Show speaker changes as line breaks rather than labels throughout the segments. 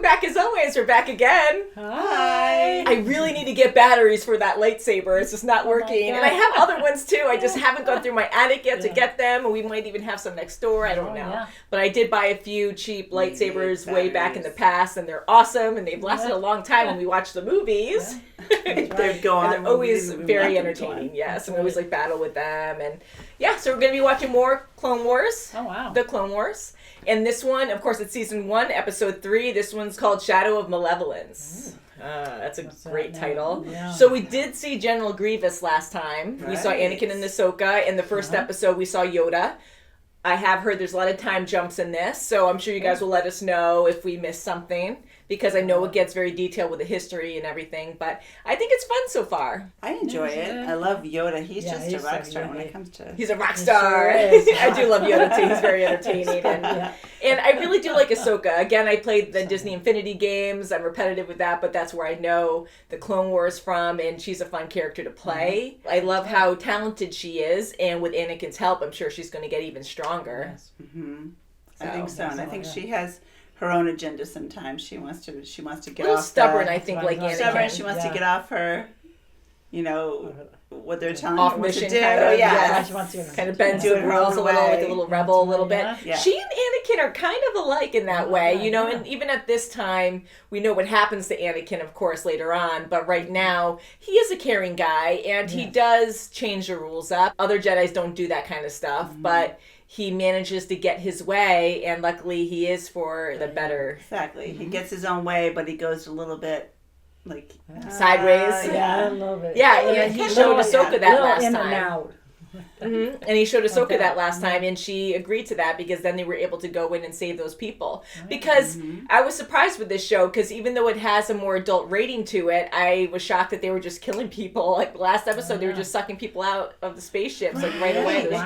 back as always. We're back again.
Hi.
I really need to get batteries for that lightsaber. It's just not working. And I have other ones too. I just haven't gone through my attic yet to get them. And we might even have some next door. I don't know. Yeah. But I did buy a few cheap lightsabers way back in the past. And they're awesome. And they've lasted a long time when we watch the movies.
Yeah. They go on.
And they're always very entertaining. Yes. And we always like battle with them. And yeah, so we're going to be watching more Clone Wars.
Oh, wow.
The Clone Wars. And this one, of course, it's season 1, episode 3. This one's called Shadow of Malevolence. That's a great title. Yeah. So we did see General Grievous last time. Right. We saw Anakin and Ahsoka. In the first episode, we saw Yoda. I have heard there's a lot of time jumps in this, so I'm sure you guys will let us know if we missed something, because I know it gets very detailed with the history and everything, but I think it's fun so far.
I enjoy it. I love Yoda. He's just a rock star when it comes to...
He's a rock star. Sure I do love Yoda too. He's very entertaining. And I really do like Ahsoka. Again, I played the Disney Infinity games. I'm repetitive with that, but that's where I know the Clone Wars from, and she's a fun character to play. Mm-hmm. I love how talented she is, and with Anakin's help, I'm sure she's going to get even stronger.
Yes. Mm-hmm. I think so, and I think she has her own agenda sometimes. She wants to get off.
Stubborn, I think, like Anakin.
Stubborn. She wants to get off her, what they're telling
off
her
mission
to do.
She wants to kind of bend to the rules a little, like a little rebel, a little bit. Yeah. She and Anakin are kind of alike in that way, and even at this time, we know what happens to Anakin, of course, later on. But right now, he is a caring guy, and he does change the rules up. Other Jedis don't do that kind of stuff, but he manages to get his way, and luckily he is for the better.
Exactly. He gets his own way, but he goes a little bit
sideways.
I love it.
Yeah, he showed Ahsoka that last
in
time.
And out.
Mm-hmm. And he showed Ahsoka that last time, and she agreed to that because then they were able to go in and save those people. Because I was surprised with this show, because even though it has a more adult rating to it, I was shocked that they were just killing people. Like last episode, they were just sucking people out of the spaceships right away. Those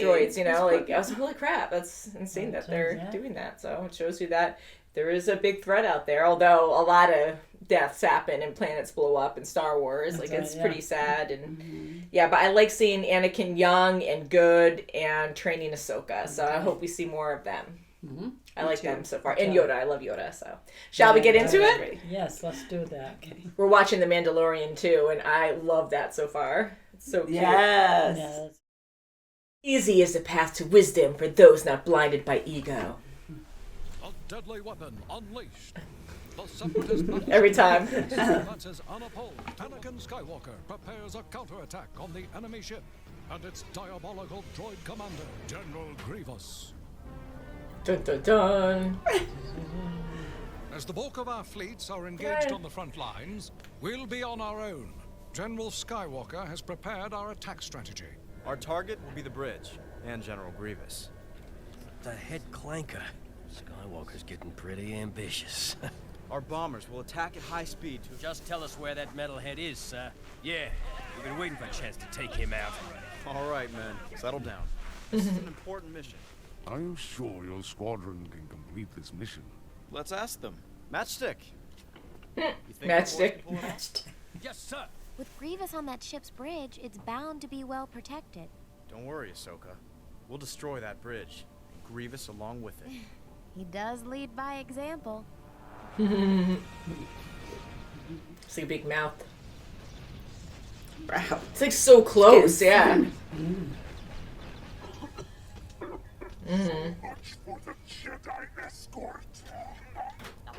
droids, I was like, holy crap, that's insane that they're doing that. So it shows you that there is a big threat out there, although a lot of deaths happen and planets blow up in Star Wars. It's pretty sad. And but I like seeing Anakin young and good and training Ahsoka. So I hope we see more of them. Mm-hmm. I like them so far. And Yoda. I love Yoda. So shall we get into it?
Yes, let's do that. Okay.
We're watching The Mandalorian too, and I love that so far. It's so cute.
Yes.
Easy is the path to wisdom for those not blinded by ego.
A deadly weapon unleashed. The separatist
every time.
Advances unopposed. Anakin Skywalker prepares a counterattack on the enemy ship and its diabolical droid commander, General Grievous.
Dun dun dun.
As the bulk of our fleets are engaged on the front lines, we'll be on our own. General Skywalker has prepared our attack strategy.
Our target will be the bridge and General Grievous.
The head clanker. Skywalker's getting pretty ambitious.
Our bombers will attack at high speed to...
Just tell us where that metalhead is, sir. Yeah, we've been waiting for a chance to take him out.
All right, men. Settle down. This is an important mission.
Are you sure your squadron can complete this mission?
Let's ask them. Matchstick.
Matchstick.
Yes, sir.
With Grievous on that ship's bridge, it's bound to be well protected.
Don't worry, Ahsoka. We'll destroy that bridge. And Grievous along with it.
He does lead by example.
It's like a big mouth.
Wow.
It's like so close, yeah.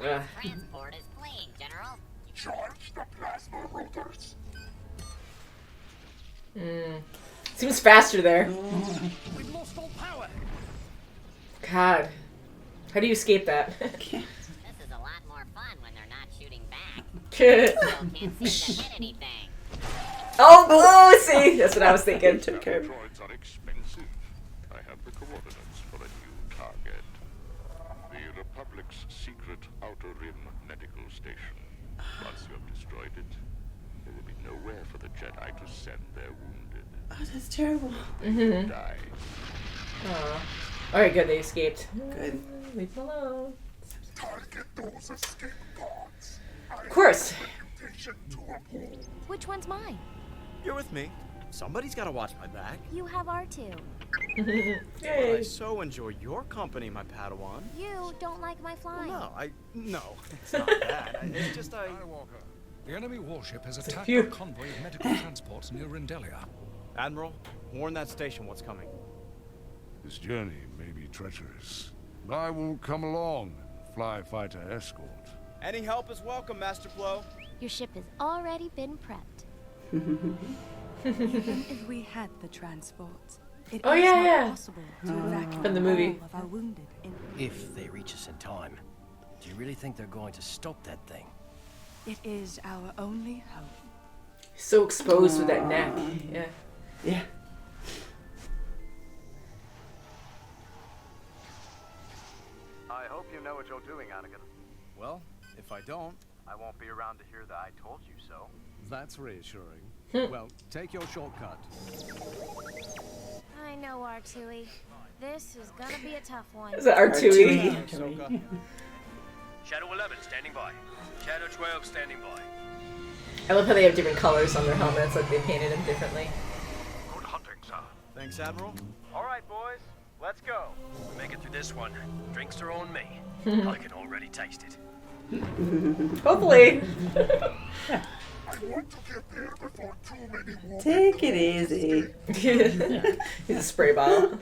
The transport is clean, General.
Charge the plasma rotors.
Seems faster there.
We've lost all power.
God. How do you escape that?
This is a lot more fun when they're not shooting back.
Oh,
Can't seem to hit anything.
See? That's what I was thinking.
Took care. Droids are expensive. I have the coordinates for a new target. The Republic's secret Outer Rim medical station. Once you have destroyed it, there will be nowhere for the Jedi to send their wounded.
Oh, that's terrible.
Die.
Oh. Alright, good, they escaped.
Good.
Leave them alone.
Target those escape pods.
Of course.
Which one's mine?
You're with me. Somebody's got to watch my back.
You have R2.
But I so enjoy your company, my Padawan.
You don't like my flying.
No, it's not that. It's just
Skywalker, the enemy warship has attacked a convoy of medical transports near Rindelia.
Admiral, warn that station what's coming.
This journey may be treacherous. I will come along and fly fighter escort.
Any help is welcome, Master Blow.
Your ship has already been prepped.
Even if we had the transports, it
Oh,
is
yeah,
not
yeah.
possible to evacuate
From the movie.
all of our wounded.
If they reach us in time, do you really think they're going to stop that thing?
It is our only hope.
So exposed with that neck. Yeah.
Yeah.
I hope you know what you're doing, Anakin. Well, if I don't, I won't be around to hear the I told you so.
That's reassuring. Well, take your shortcut.
I know, R2E. This is gonna be a tough one.
Is that R2E?
Shadow 11 standing by. Shadow 12 standing by.
I love how they have different colors on their helmets, like they painted them differently.
Good hunting, sir.
Thanks, Admiral. All right, boys, let's go.
We make it through this one. Drinks are on me. I can already taste it.
Hopefully.
I want to get there before too many wounded.
Take it easy.
He's a spray bottle.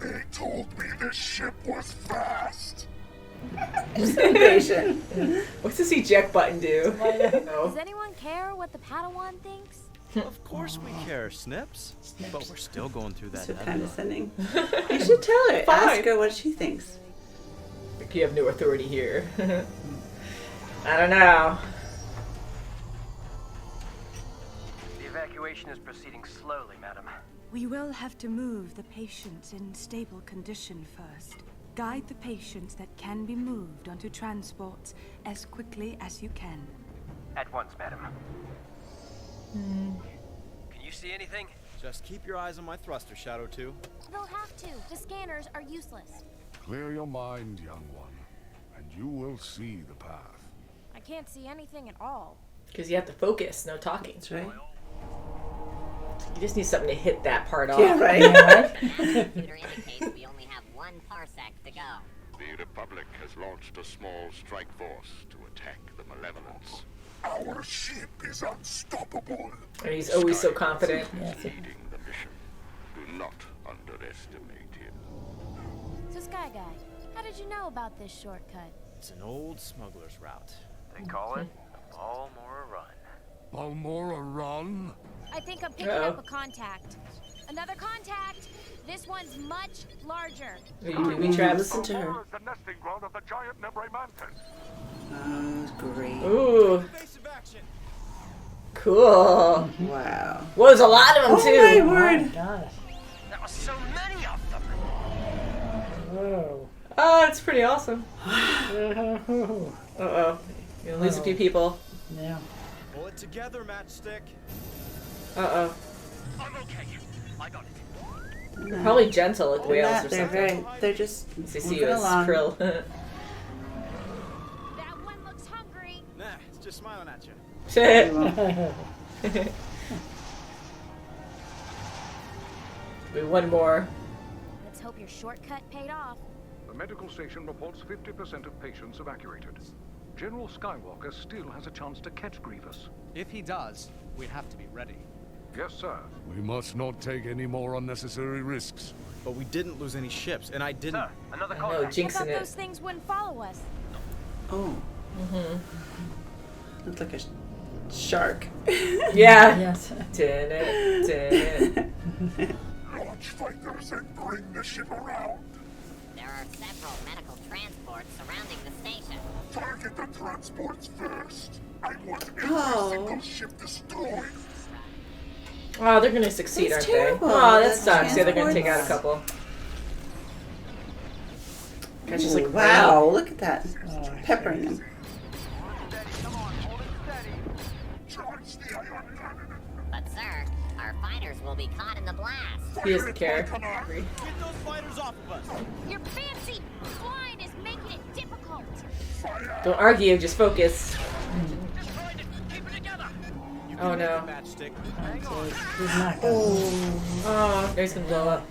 They told me the ship was fast.
Just impatient. What's this eject button do?
Does anyone care what the Padawan thinks?
Of course we care, Snips. But we're still going through that.
So condescending. You should tell her.
Fine.
Ask her what she thinks.
Like you have no authority here. I don't know.
The evacuation is proceeding slowly, madam.
We will have to move the patients in stable condition first. Guide the patients that can be moved onto transports as quickly as you can.
At once, madam. Can you see anything?
Just keep your eyes on my thruster, Shadow 2.
They'll have to. The scanners are useless.
Clear your mind, young one, and you will see the path.
I can't see anything at all.
Because you have to focus, no talking.
That's right.
You just need something to hit that part off.
Yeah, right.
The computer indicates we only have 1 parsec to go.
The Republic has launched a small strike force to attack the Malevolence. Our ship is unstoppable.
And he's always so confident.
Leading the mission. Do not underestimate him.
So Sky Guy, how did you know about this shortcut?
It's an old smuggler's route.
They call it the Balmora Run.
Balmora Run?
I think I'm picking up a contact. Another contact! This one's much larger.
Are you booby traps?
Listen to her.
Balmora is the nesting ground of the giant Nebre mantis.
Oh, great.
Ooh.
Evasive action.
Cool.
Wow.
Well, there's a lot of them
Oh
too.
my word.
Gosh.
There were so many of them.
Whoa.
Oh, it's pretty awesome.
Oh.
Uh-oh. You're gonna lose a few people.
Yeah.
Pull it together, Matchstick.
Uh-oh.
I'm okay. I got it.
They're probably gentle like whales or
They're
something.
they're just
They see
moving
you as
along.
krill.
That one looks hungry.
Nah, it's just smiling at you.
Shit. Wait, one more.
Let's hope your shortcut paid off.
The medical station reports 50% of patients evacuated. General Skywalker still has a chance to catch Grievous.
If he does, we have to be ready.
Yes, sir.
We must not take any more unnecessary risks.
But we didn't lose any ships, and I didn't.
Sir, another
I
call.
know,
I
jinxing
thought
it.
those things wouldn't follow us.
Oh.
Mm-hmm.
Looks like a shark.
Yeah.
Yes.
Launch fighters and bring the ship around.
There are several medical transports surrounding the station.
Target the transports first. I want every single ship destroyed.
Oh, they're gonna succeed,
That's
aren't
terrible.
they? Oh, that
The
sucks. Yeah, they're gonna take out a
transports.
couple. That's just like
wow, look at that.
Oh,
Peppering them.
Charge the ion cannon.
But sir, our fighters will be caught in the blast.
He doesn't care.
Get those fighters off of us.
Your fancy flying is making it difficult.
Don't argue, just focus.
Just trying to keep it together.
Oh no.
Matchstick.
He's not gonna.
Oh, he's gonna blow up.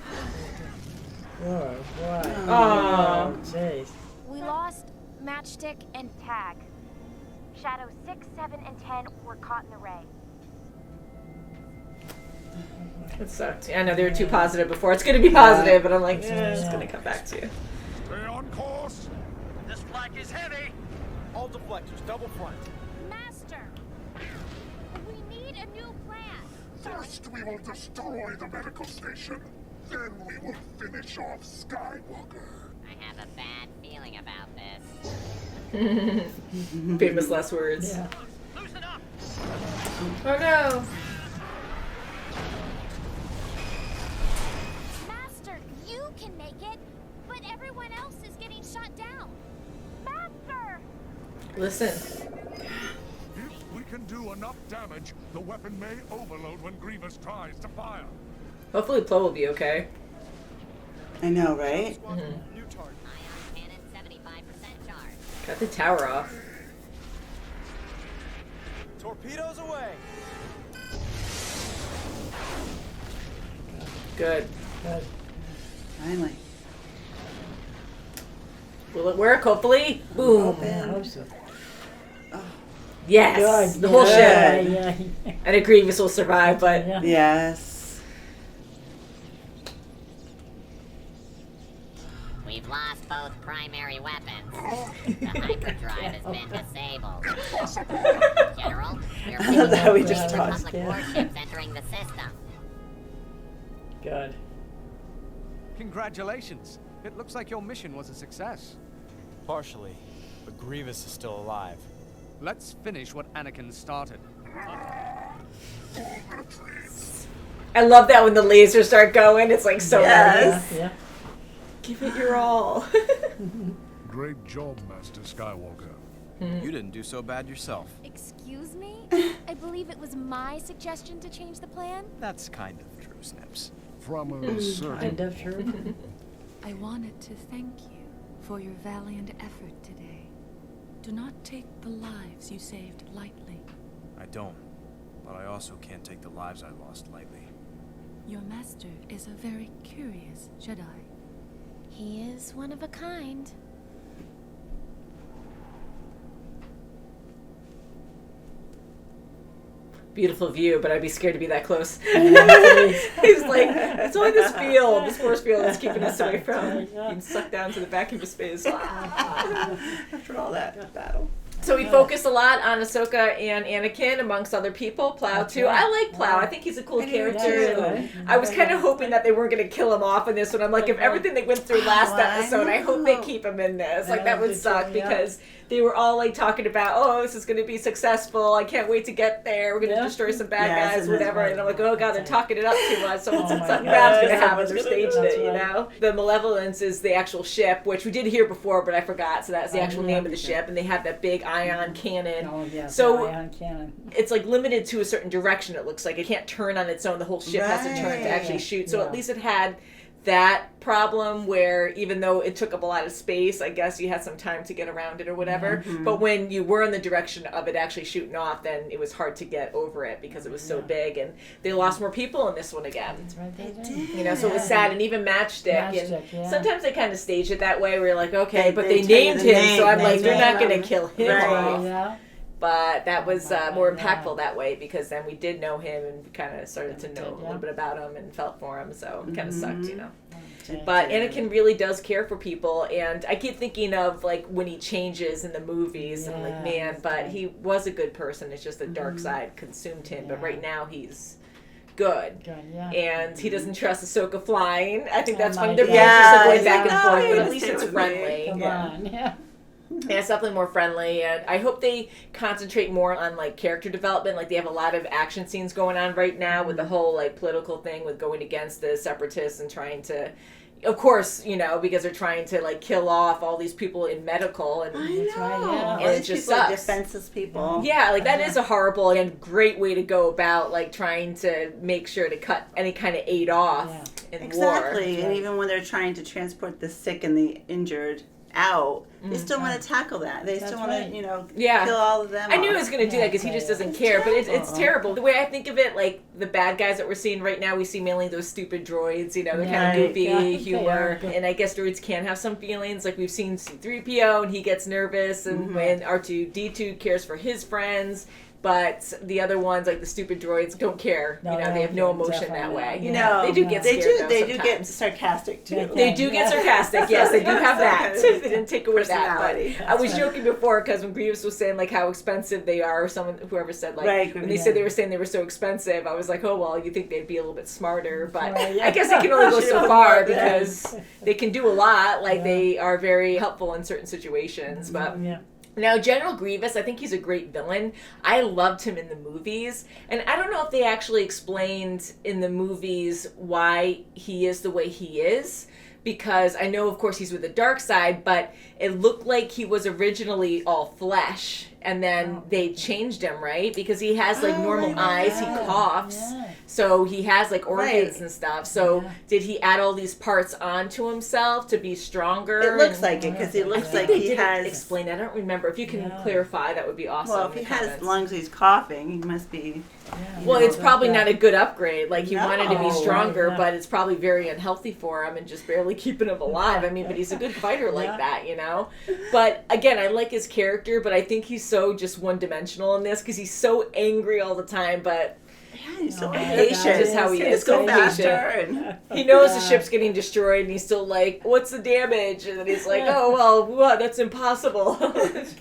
Oh, boy.
Oh.
Jeez.
We lost Matchstick and Tag. Shadow 6, 7, and 10 were caught in the ray.
It sucked. I know they were too positive before. It's gonna be positive, but I'm like, it's gonna come back to you.
Stay on course.
This flak is heavy. All deflectors, double front.
Master! We need a new plan.
First, we will destroy the medical station. Then we will finish off Skywalker.
I have a bad feeling about this.
Famous last words.
Yeah.
Loosen up.
Oh no.
Master, you can make it, but everyone else is getting shot down. Master!
Listen.
If we can do enough damage, the weapon may overload when Grievous tries to fire.
Hopefully Plo will be okay.
I know, right?
New target.
Ion cannon 75% charge.
Got the tower off.
Torpedoes away.
Good.
Good.
Finally.
Will it work? Hopefully. Boom.
I hope so.
Yes.
Good.
The whole
Yeah,
ship.
yeah.
And a Grievous will survive, but
Yeah.
Yes.
We've lost both primary weapons. The hyperdrive has been disabled. General, we're
I love how we
picking
just
up
talked.
Republic warships entering the system.
Good.
Congratulations. It looks like your mission was a success.
Partially, but Grievous is still alive.
Let's finish what Anakin started.
I love that when the lasers start going. It's like so
Yes.
nice.
Yeah.
Give it your all.
Great job, Master Skywalker.
You didn't do so bad yourself.
Excuse me? I believe it was my suggestion to change the plan.
That's kind of true, Snips.
From a certain
Kind of true.
I wanted to thank you for your valiant effort today. Do not take the lives you saved lightly.
I don't. But I also can't take the lives I lost lightly.
Your master is a very curious Jedi.
He is one of a kind.
Beautiful view, but I'd be scared to be that close. He's like, it's only this field, this force field that's keeping us away from being sucked down to the vacuum of space.
After all that battle.
So we focus a lot on Ahsoka and Anakin, amongst other people. Plow too. I like Plow. I think he's a cool character. I was kind of hoping that they weren't going to kill him off in this one. I'm like, if everything they went through last episode, I hope they keep him in this. Like, that would suck because they were all like talking about, oh, this is going to be successful. I can't wait to get there. We're going to destroy some bad guys, whatever. And I'm like, oh god, they're talking it up too much. So something bad's going to happen. They're staging it, you know. The Malevolence is the actual ship, which we did hear before, but I forgot. So that's the actual name of the ship, and they have that big ion cannon.
Oh, yeah,
so
ion cannon.
it's like limited to a certain direction. It looks like it can't turn on its own. The whole ship has to turn to actually shoot. So at least it had that problem where even though it took up a lot of space, I guess you had some time to get around it or whatever. But when you were in the direction of it actually shooting off, then it was hard to get over it because it was so big. And they lost more people in this one again.
That's right, they did.
You know, so it was sad. And even Matchstick. And sometimes they kind of stage it that way where you're like, okay, but they named him, so I'm like, they're not going to kill him off.
Yeah.
But that was more impactful that way because then we did know him and kind of started to know a little bit about him and felt for him, so it kind of sucked, you know. But Anakin really does care for people, and I keep thinking of like when he changes in the movies, and I'm like, man, but he was a good person. It's just the dark side consumed him. But right now he's good. And he doesn't trust Ahsoka flying. I think that's fun. They're both just going back and forth, but at least it's friendly.
Come on,
Yeah, it's definitely more friendly, and I hope they concentrate more on like character development. Like they have a lot of action scenes going on right now with the whole like political thing with going against the separatists and trying to, of course, you know, because they're trying to like kill off all these people in medical, and
And
it just
people are
sucks.
defenseless people.
Yeah, like that is a horrible and great way to go about like trying to make sure to cut any kind of aid off in war.
Exactly, and even when they're trying to transport the sick and the injured, out, they still want to tackle that. They still want to, kill all of them.
I knew he was going to do that because he just doesn't care. But it's terrible. The way I think of it, like the bad guys that we're seeing right now, we see mainly those stupid droids. They're kind of goofy humor, and I guess droids can have some feelings. Like we've seen C-3PO, and he gets nervous, and when R2-D2 cares for his friends. But the other ones, like the stupid droids, don't care. They have no emotion that way. They do get scared.
They do get sarcastic too.
They do get sarcastic. Yes, they do have that. They didn't take away that. But I was joking before because when Grievous was saying like how expensive they are, or whoever said like when they said they were saying they were so expensive, I was like, oh well, you think they'd be a little bit smarter, but I guess they can only go so far because they can do a lot. Like they are very helpful in certain situations, but. Now, General Grievous, I think he's a great villain. I loved him in the movies. And I don't know if they actually explained in the movies why he is the way he is. Because I know, of course, he's with the dark side, but it looked like he was originally all flesh. And then they changed him, right? Because he has, like, normal eyes. He coughs. Yeah. So he has, like, organs and stuff. So did he add all these parts onto himself to be stronger?
It looks like it, because it looks like he has...
explain that. I don't remember. If you can clarify, that would be awesome.
Well, if he has lungs, he's coughing, he must be...
Well, it's probably not a good upgrade. Like, he wanted to be stronger, but it's probably very unhealthy for him and just barely keeping him alive. I mean, but he's a good fighter like that, But, again, I like his character, but I think he's so just one-dimensional in this because he's so angry all the time, but...
He's so patient.
Just how he is. So patient. He knows the ship's getting destroyed, and he's still like, "What's the damage?" And then he's like, "Oh well, what? That's impossible." He's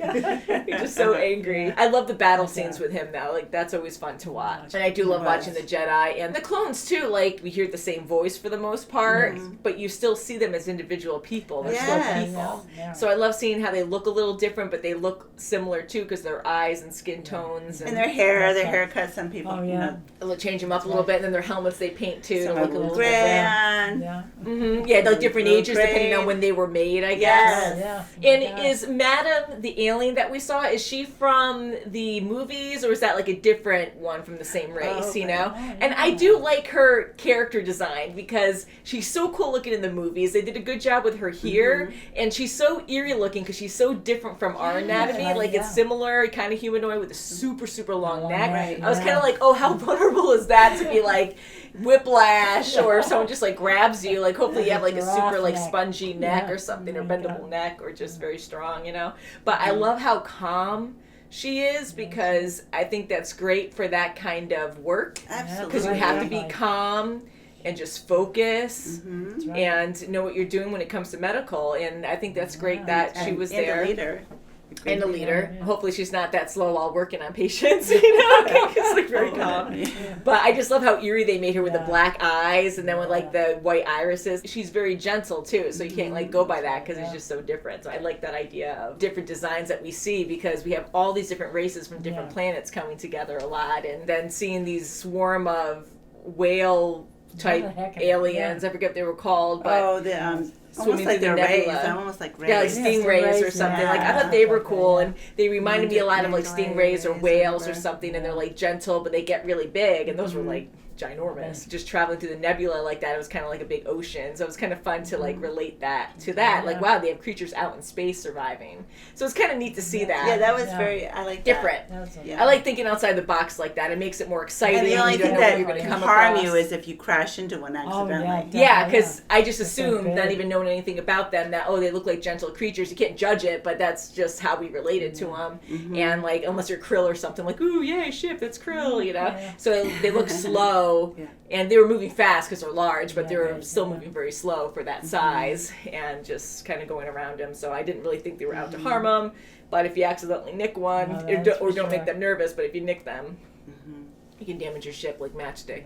just so angry. I love the battle scenes with him though. Like that's always fun to watch, and I do love watching the Jedi and the clones too. Like we hear the same voice for the most part, but you still see them as individual people. They're still people. So I love seeing how they look a little different, but they look similar too because their eyes and skin tones
and their hair, their haircuts. Some people,
they'll change them up a little bit, and then their helmets they paint too to look a little
different.
Yeah, like different ages depending on when they were made, I guess. And is Madam the alien that we saw? Is she from the movies, or is that like a different one from the same race? And I do like her character design because she's so cool looking in the movies. They did a good job with her here, and she's so eerie looking because she's so different from our anatomy. It's similar, kind of humanoid with a super long neck. I was kind of like, oh, how vulnerable is that to be like whiplash or someone just like grabs you? Like hopefully you have like a super like spongy neck or something or bendable neck or just very strong, But I love how calm she is because I think that's great for that kind of work.
Absolutely.
Because you have to be calm and just focus and know what you're doing when it comes to medical. And I think that's great that she was there. And a leader. Hopefully she's not that slow while working on patients, It's like very calm. But I just love how eerie they made her with the black eyes and then with like the white irises. She's very gentle too, so you can't like go by that because it's just so different. So I like that idea of different designs that we see because we have all these different races from different planets coming together a lot, and then seeing these swarm of whale type aliens. I forget what they were called, but
almost like they're rays. Almost like rays.
Yeah, like stingrays or something. Like I thought they were cool, and they reminded me a lot of like stingrays or whales or something. And they're like gentle, but they get really big. And those were like ginormous. Just traveling through the nebula like that, it was kind of like a big ocean. So it was kind of fun to like relate that to that. Like wow, they have creatures out in space surviving. So it's kind of neat to see that.
Yeah, that was very. I like
different. I like thinking outside the box like that. It makes it more exciting.
And the only thing that can harm you is if you crash into one accidentally.
Yeah, because I just assumed, not even knowing anything about them, that they look like gentle creatures. You can't judge it, but that's just how we related to them. And like unless you're Krill or something, like ooh yay ship, that's Krill, So they look slow. And they were moving fast because they're large, but they were still moving very slow for that size and just kind of going around them. So I didn't really think they were out to harm them. But if you accidentally nick one, or don't make them nervous, but if you nick them, you can damage your ship like Matchstick,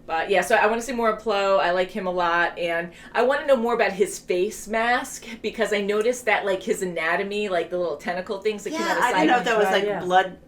But yeah, so I want to see more of Plo. I like him a lot, and I want to know more about his face mask because I noticed that like his anatomy, like the little tentacle things that came out of his side.
I didn't know if that was like blood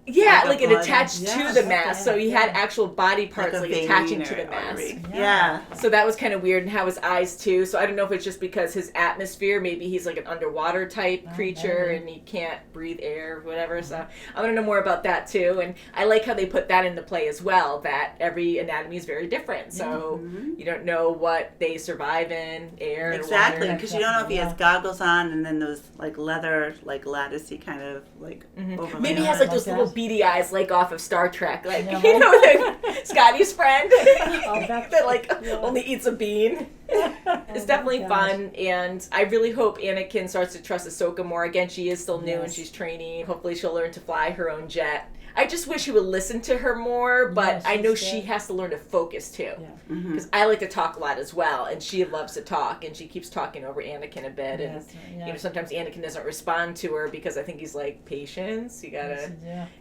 Yeah,
like
it
blood.
attached to the mask, so he had actual body parts
Like a vein
attaching
or
to the mask.
artery. Yeah.
So that was kind of weird, and how his eyes too. So I don't know if it's just because his atmosphere, maybe he's like an underwater type creature and he can't breathe air or whatever. So I want to know more about that too. And I like how they put that into play as well, that every anatomy is very different. So you don't know what they survive in, air,
Exactly,
water.
because you don't know if he has goggles on and then those like leather, like latticey kind of like overlay.
Maybe he
on
has
it.
like those little beady eyes, like off of Star Trek, like
Yeah.
you know, like Scotty's friend that like only eats a bean. It's definitely fun, and I really hope Anakin starts to trust Ahsoka more. Again, she is still new and she's training. Hopefully, she'll learn to fly her own jet. I just wish he would listen to her more, but I know she has to learn to focus too. Because I like to talk a lot as well, and she loves to talk, and she keeps talking over Anakin a bit. And you know, sometimes Anakin doesn't respond to her because I think he's like, patience. You gotta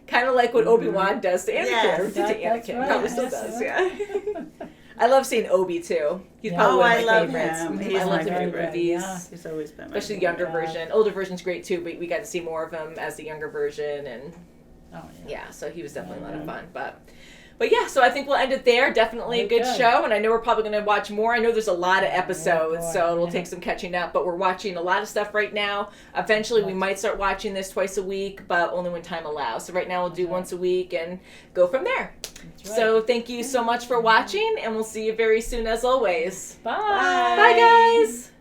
kind of like what Obi-Wan does to Anakin.
Yes,
to Anakin,
right.
probably still does. Yeah. I love seeing Obi too. He's
Oh,
probably one
I
of my
love
favorites.
him.
I
He's
love
my
him in
favorite.
movies.
He's always been my
Especially the
favorite.
younger version. Older version's great too, but we got to see more of him as the younger version, and so he was definitely a lot of fun. But yeah, so I think we'll end it there. Definitely a good show, and I know we're probably going to watch more. I know there's a lot of episodes, so it'll take some catching up, but we're watching a lot of stuff right now. Eventually, we might start watching this twice a week, but only when time allows. So right now, we'll do once a week and go from there. So thank you so much for watching, and we'll see you very soon as always.
Bye.
Bye, guys.